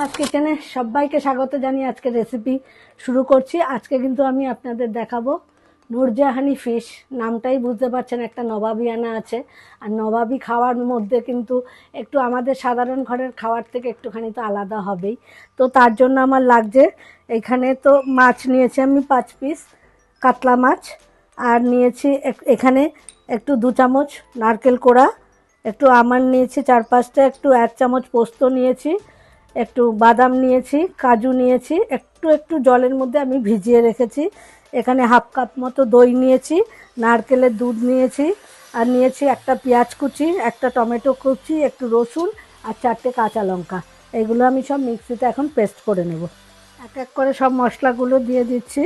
সুহাস কিচেনে সবাইকে স্বাগত জানিয়ে আজকে রেসিপি শুরু করছি। আজকে কিন্তু আমি আপনাদের দেখাবো নূরজাহানি ফিশ। নামটাই বুঝতে পারছেন, একটা নবাবিয়ানা আছে। আর নবাবি খাওয়ার মধ্যে কিন্তু একটু আমাদের সাধারণ ঘরের খাওয়ার থেকে একটুখানি তো আলাদা হবেই। তো তার জন্য আমার লাগছে, এখানে তো মাছ নিয়েছি আমি 5 পিস কাতলা মাছ, আর নিয়েছি এখানে একটু 2 চামচ নারকেল কোড়া, একটু আমন্ড নিয়েছি 4-5টা, একটু 1 চামচ পোস্ত নিয়েছি, একটু বাদাম নিয়েছি, কাজু নিয়েছি, একটু একটু জলের মধ্যে আমি ভিজিয়ে রেখেছি। এখানে হাফ কাপ মতো দই নিয়েছি, নারকেলের দুধ নিয়েছি, আর নিয়েছি একটা পেঁয়াজ কুচি, একটা টমেটো কুচি, একটু রসুন আর 4টে কাঁচা লঙ্কা। এগুলো আমি সব মিক্সিতে এখন পেস্ট করে নেব। এক এক করে সব মশলাগুলো দিয়ে দিচ্ছি।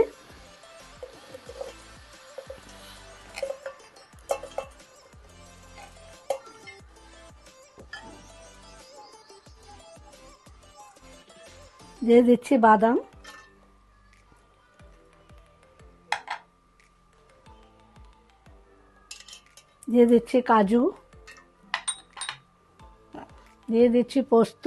দিয়ে দিচ্ছি বাদাম, দিয়ে দিচ্ছি কাজু, দিয়ে দিচ্ছি পোস্ত,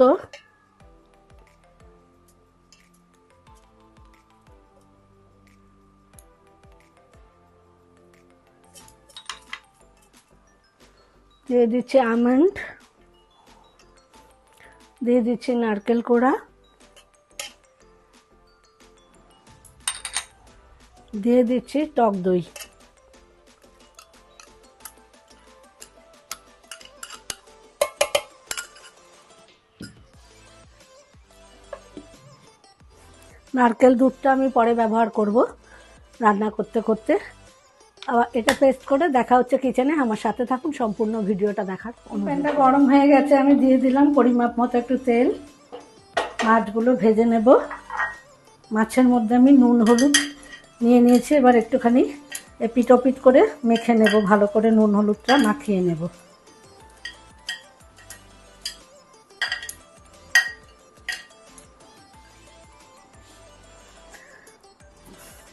দিয়ে দিচ্ছি আমন্ড, দিয়ে দিচ্ছি নারকেল কোড়া, দিয়ে দিচ্ছি টক দই। নারকেল দুধটা আমি পরে ব্যবহার করব রান্না করতে করতে। আবার এটা পেস্ট করে দেখা হচ্ছে কিচেনে। আমার সাথে থাকুন সম্পূর্ণ ভিডিওটা দেখার। প্যানটা গরম হয়ে গেছে, আমি দিয়ে দিলাম পরিমাপ মতো একটু তেল। মাছগুলো ভেজে নেব। মাছের মধ্যে আমি নুন হলুদ নিয়ে নিয়েছি, এবার একটুখানি এপিট ওপিট করে মেখে নেব, ভালো করে নুন হলুদটা মাখিয়ে নেব।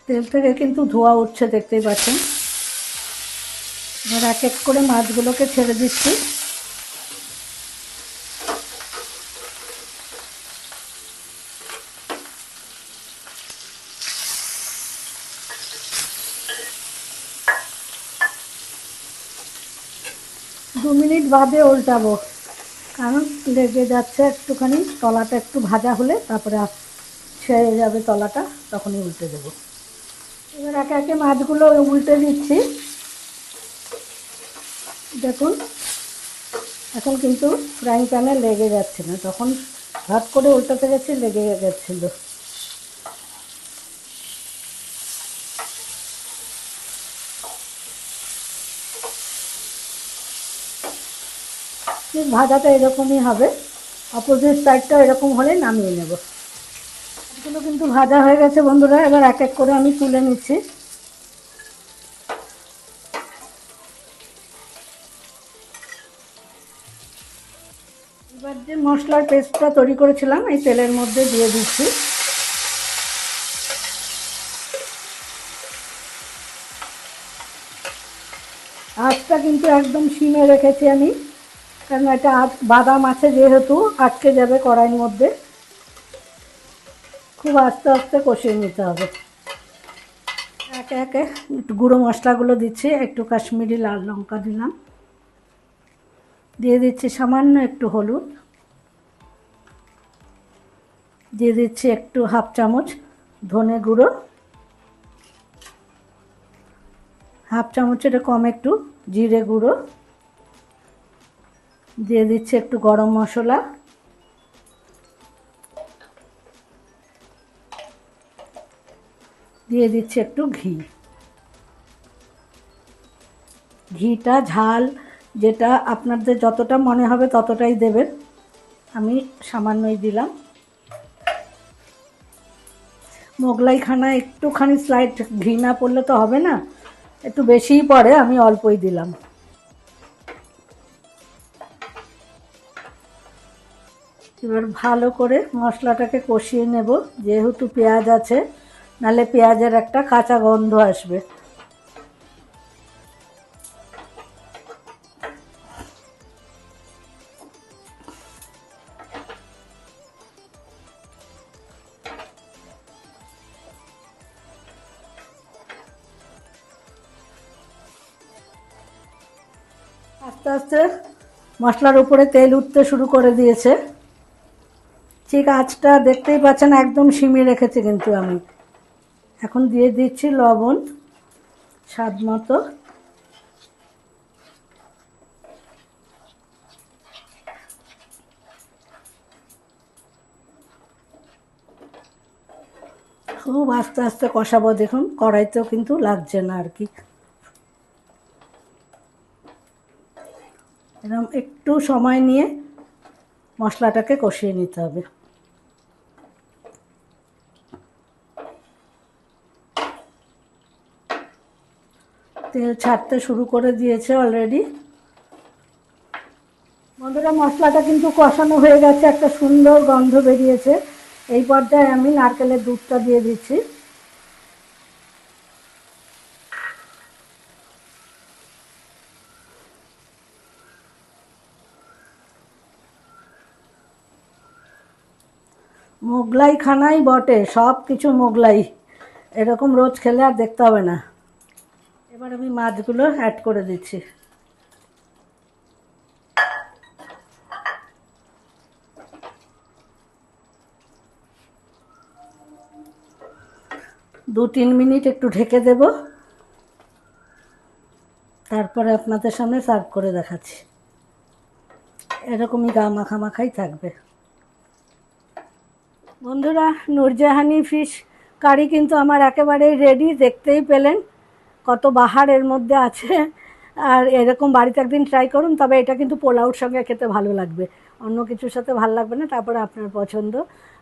তেল থেকে কিন্তু ধোঁয়া উঠছে, দেখতেই পাচ্ছেন। এবার এক এক করে মাছগুলোকে ছেড়ে দিচ্ছি। দু মিনিট বাদে উল্টাবো, কারণ লেগে যাচ্ছে একটুখানি। তলাটা একটু ভাজা হলে তারপরে ছেড়ে যাবে তলাটা, তখনই উল্টে দেবো। এবার একে একে মাছগুলো উল্টে দিচ্ছি। দেখুন এখন কিন্তু ফ্রাইং প্যানে লেগে যাচ্ছে না, তখন ভাত করে উল্টাতে গেছি লেগে যাচ্ছিলো। ঠিক ভাজাটা এরকমই হবে, অপোজিট সাইডটা এরকম হলে নামিয়ে নেব। এগুলো কিন্তু ভাজা হয়ে গেছে বন্ধুরা, এবার এক এক করে আমি তুলে নিচ্ছি। এবার যে মশলার পেস্টটা তৈরি করেছিলাম এই তেলের মধ্যে দিয়ে দিচ্ছি। আঁচটা কিন্তু একদম সিমে রেখেছি আমি, কারণ এটা বাদাম আছে যেহেতু আটকে যাবে কড়াইয়ের মধ্যে। খুব আস্তে আস্তে কষিয়ে নিতে হবে। একে একে একটু গুঁড়ো মশলাগুলো দিচ্ছি। একটু কাশ্মীরি লাল লঙ্কা দিলাম, দিয়ে দিচ্ছি সামান্য একটু হলুদ, দিয়ে দিচ্ছি একটু হাফ চামচ ধনে গুঁড়ো, হাফ চামচের কম একটু জিরে গুঁড়ো, দিয়ে দিচ্ছি একটু গরম মশলা, দিয়ে দিচ্ছি একটু ঘি। ঘিটা ঝাল যেটা আপনাদের যতটা মনে হবে ততটাই দেবেন, আমি সামান্যই দিলাম। মোগলাই খানা একটুখানি স্লাইট ঘি না পড়লে তো হবে না, একটু বেশিই পড়ে, আমি অল্পই দিলাম। এবার ভালো করে মশলাটাকে কষিয়ে নেব, যেহেতু পেঁয়াজ আছে, নাহলে পেঁয়াজের একটা কাঁচা গন্ধ আসবে। আস্তে আস্তে মশলার উপরে তেল উঠতে শুরু করে দিয়েছে। ঠিক আঁচটা দেখতেই পাচ্ছেন একদম সিমিয়ে রেখেছি কিন্তু আমি। এখন দিয়ে দিচ্ছি লবণ স্বাদ মতো। খুব আস্তে আস্তে কষাবো, দেখুন কড়াইতেও কিন্তু লাগছে না আর কি। এরকম একটু সময় নিয়ে মশলাটাকে কষিয়ে নিতে হবে। তেল ছাড়তে শুরু করে দিয়েছে অলরেডি। বন্ধুরা, মশলাটা কিন্তু কষানো হয়ে গেছে, একটা সুন্দর গন্ধ বেরিয়েছে। এই পর্যায়ে আমি নারকেলের দুধটা দিয়ে দিচ্ছি। মোগলাই খানাই বটে, সব কিছু মোগলাই, এরকম রোজ খেলে আর দেখতে হবে না। এবার আমি মাছগুলো অ্যাড করে দিচ্ছি। দু তিন মিনিট একটু ঢেকে দেব, তারপরে আপনাদের সামনে সার্ভ করে দেখাচ্ছি। এরকমই গা মাখা মাখাই থাকবে। বন্ধুরা, নূরজাহানি ফিশ কারি কিন্তু আমার একেবারেই রেডি। দেখতেই পেলেন কত বাহার এর মধ্যে আছে। আর এরকম বাড়িতে একদিন ট্রাই করুন, তবে এটা কিন্তু পোলাওর সঙ্গে খেতে ভালো লাগবে, অন্য কিছুর সাথে ভালো লাগবে না। তারপরে আপনার পছন্দ।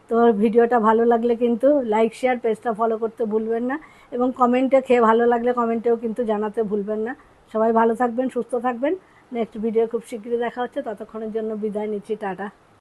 তো ভিডিওটা ভালো লাগলে কিন্তু লাইক শেয়ার, পেজটা ফলো করতে ভুলবেন না, এবং কমেন্টে খেয়ে ভালো লাগলে কমেন্টেও কিন্তু জানাতে ভুলবেন না। সবাই ভালো থাকবেন, সুস্থ থাকবেন। নেক্সট ভিডিও খুব শীঘ্রই দেখা হচ্ছে, ততক্ষণের জন্য বিদায় নিচ্ছি, টাটা।